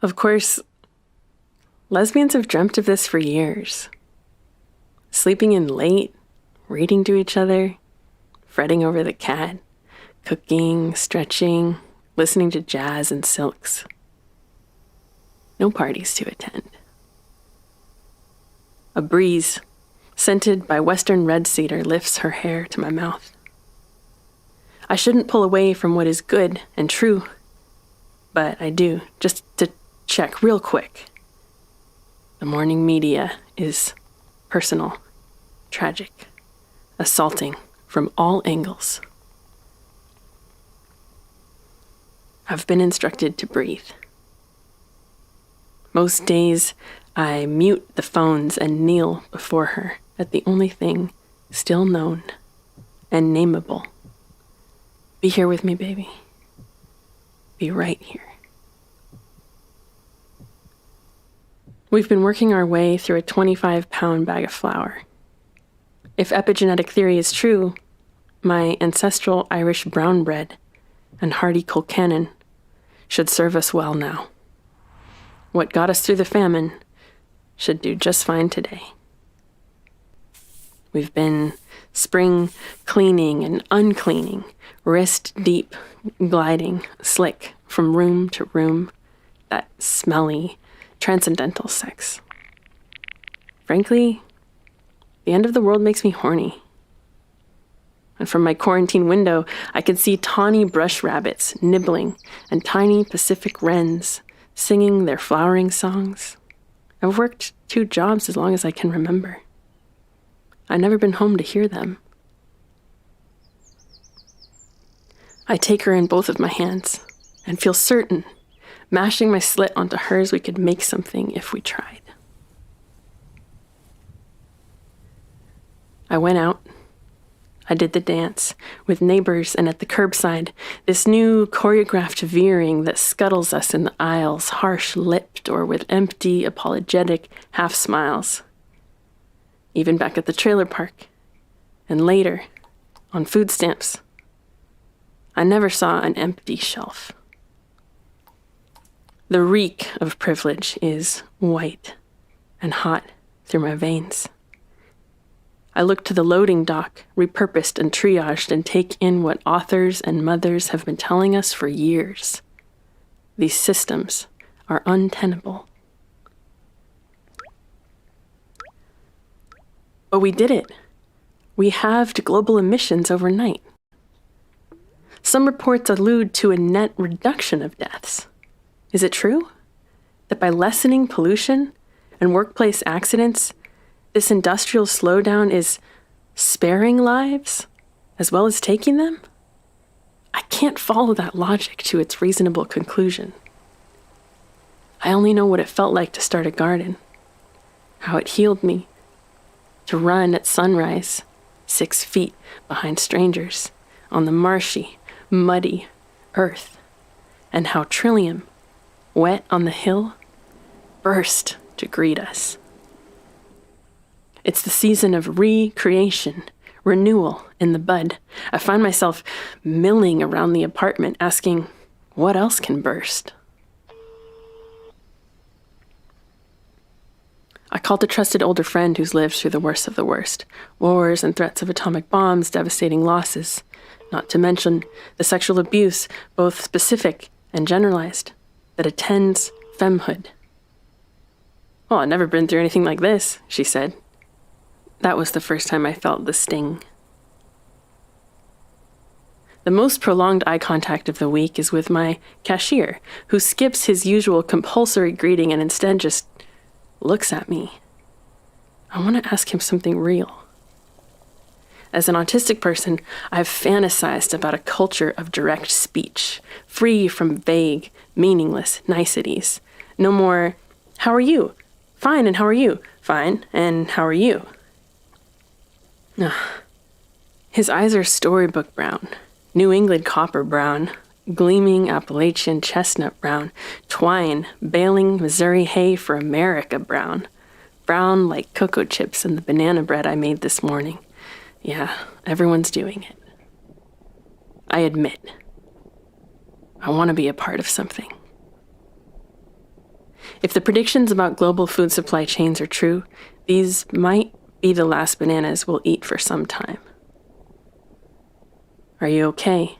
Of course, lesbians have dreamt of this for years. Sleeping in late, reading to each other, fretting over the cat, cooking, stretching, listening to jazz and silks. No parties to attend. A breeze, scented by western red cedar, lifts her hair to my mouth. I shouldn't pull away from what is good and true, but I do, just to check real quick. The morning media is personal, tragic, assaulting from all angles. I've been instructed to breathe. Most days, I mute the phones and kneel before her at the only thing still known and nameable. Be here with me, baby. Be right here. We've been working our way through a 25-pound bag of flour. If epigenetic theory is true, my ancestral Irish brown bread and hearty Colcannon should serve us well now. What got us through the famine should do just fine today. We've been spring cleaning and uncleaning, wrist deep, gliding, slick from room to room, that smelly, transcendental sex. Frankly, the end of the world makes me horny. And from my quarantine window, I could see tawny brush rabbits nibbling and tiny Pacific wrens singing their flowering songs. I've worked 2 jobs as long as I can remember. I've never been home to hear them. I take her in both of my hands and feel certain, mashing my slit onto hers, we could make something if we tried. I went out. I did the dance with neighbors and at the curbside, this new choreographed veering that scuttles us in the aisles, harsh-lipped or with empty, apologetic half-smiles. Even back at the trailer park, and later, on food stamps, I never saw an empty shelf. The reek of privilege is white and hot through my veins. I look to the loading dock, repurposed and triaged, and take in what authors and mothers have been telling us for years. These systems are untenable. But we did it. We halved global emissions overnight. Some reports allude to a net reduction of deaths. Is it true that by lessening pollution and workplace accidents, this industrial slowdown is sparing lives as well as taking them? I can't follow that logic to its reasonable conclusion. I only know what it felt like to start a garden, how it healed me to run at sunrise, 6 feet behind strangers on the marshy, muddy earth, and how Trillium, wet on the hill, burst to greet us. It's the season of recreation, renewal in the bud. I find myself milling around the apartment asking, what else can burst? I called a trusted older friend who's lived through the worst of the worst. Wars and threats of atomic bombs, devastating losses. Not to mention the sexual abuse, both specific and generalized, that attends femmehood. Well, I've never been through anything like this, she said. That was the first time I felt the sting. The most prolonged eye contact of the week is with my cashier, who skips his usual compulsory greeting and instead just looks at me. I want to ask him something real. As an autistic person, I've fantasized about a culture of direct speech, free from vague, meaningless niceties. No more, how are you? Fine, and how are you? Fine, and how are you? His eyes are storybook brown, New England copper brown, gleaming Appalachian chestnut brown, twine, baling Missouri hay for America brown, brown like cocoa chips in the banana bread I made this morning. Yeah, everyone's doing it. I admit, I want to be a part of something. If the predictions about global food supply chains are true, these might be the last bananas we'll eat for some time. "Are you okay?"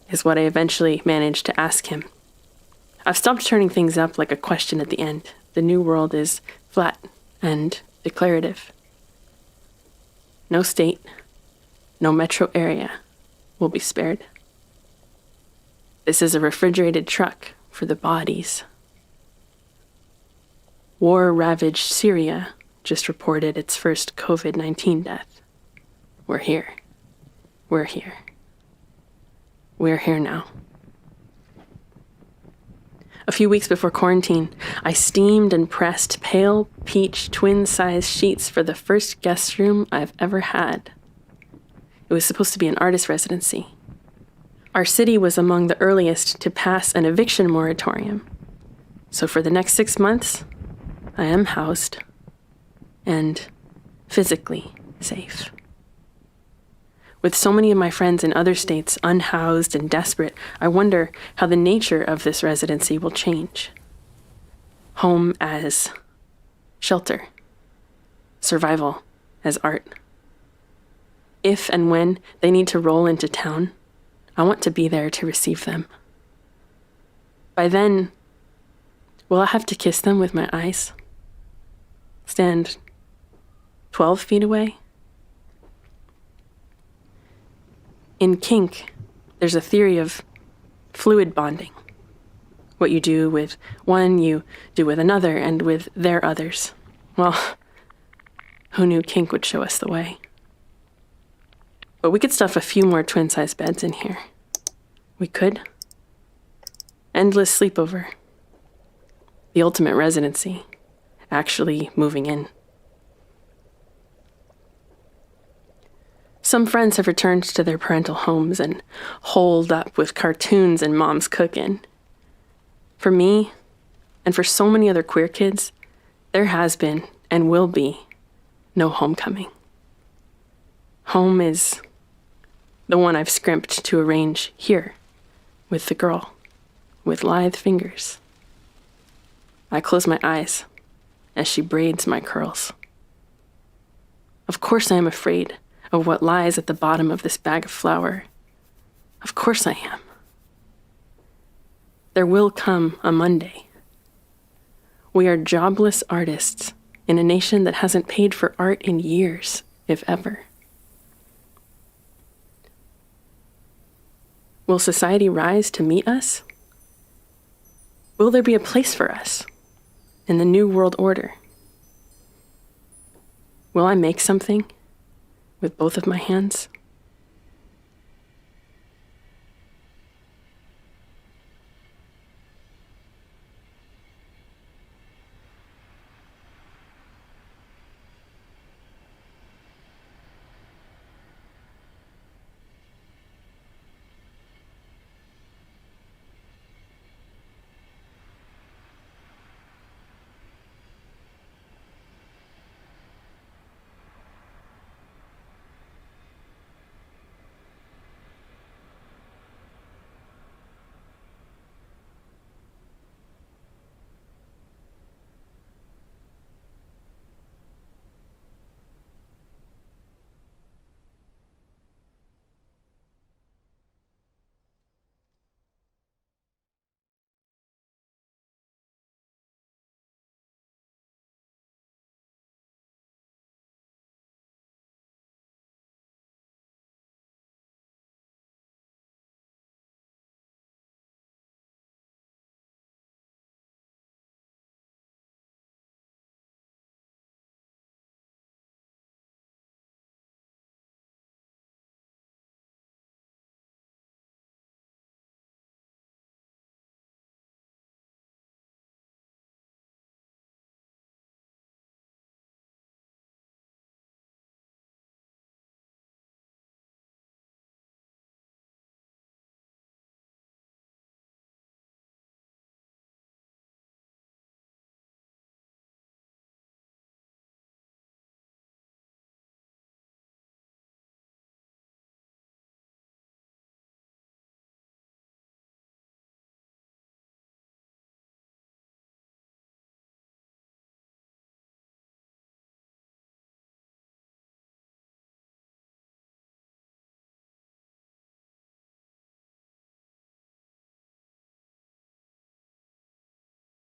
is what I eventually managed to ask him. I've stopped turning things up like a question at the end. The new world is flat and declarative. No state, no metro area will be spared. This is a refrigerated truck for the bodies. War-ravaged Syria just reported its first COVID-19 death. We're here. We're here. We're here now. A few weeks before quarantine, I steamed and pressed pale peach twin-size sheets for the first guest room I've ever had. It was supposed to be an artist residency. Our city was among the earliest to pass an eviction moratorium. So for the next 6 months, I am housed and physically safe. With so many of my friends in other states unhoused and desperate, I wonder how the nature of this residency will change. Home as shelter. Survival as art. If and when they need to roll into town, I want to be there to receive them. By then, will I have to kiss them with my eyes? Stand 12 feet away? In kink, there's a theory of fluid bonding. What you do with one, you do with another, and with their others. Well, who knew kink would show us the way? But we could stuff a few more twin-size beds in here. We could. Endless sleepover. The ultimate residency. Actually moving in. Some friends have returned to their parental homes and holed up with cartoons and mom's cooking. For me, and for so many other queer kids, there has been and will be no homecoming. Home is the one I've scrimped to arrange here with the girl with lithe fingers. I close my eyes as she braids my curls. Of course I am afraid of what lies at the bottom of this bag of flour. Of course I am. There will come a Monday. We are jobless artists in a nation that hasn't paid for art in years, if ever. Will society rise to meet us? Will there be a place for us in the new world order? Will I make something with both of my hands?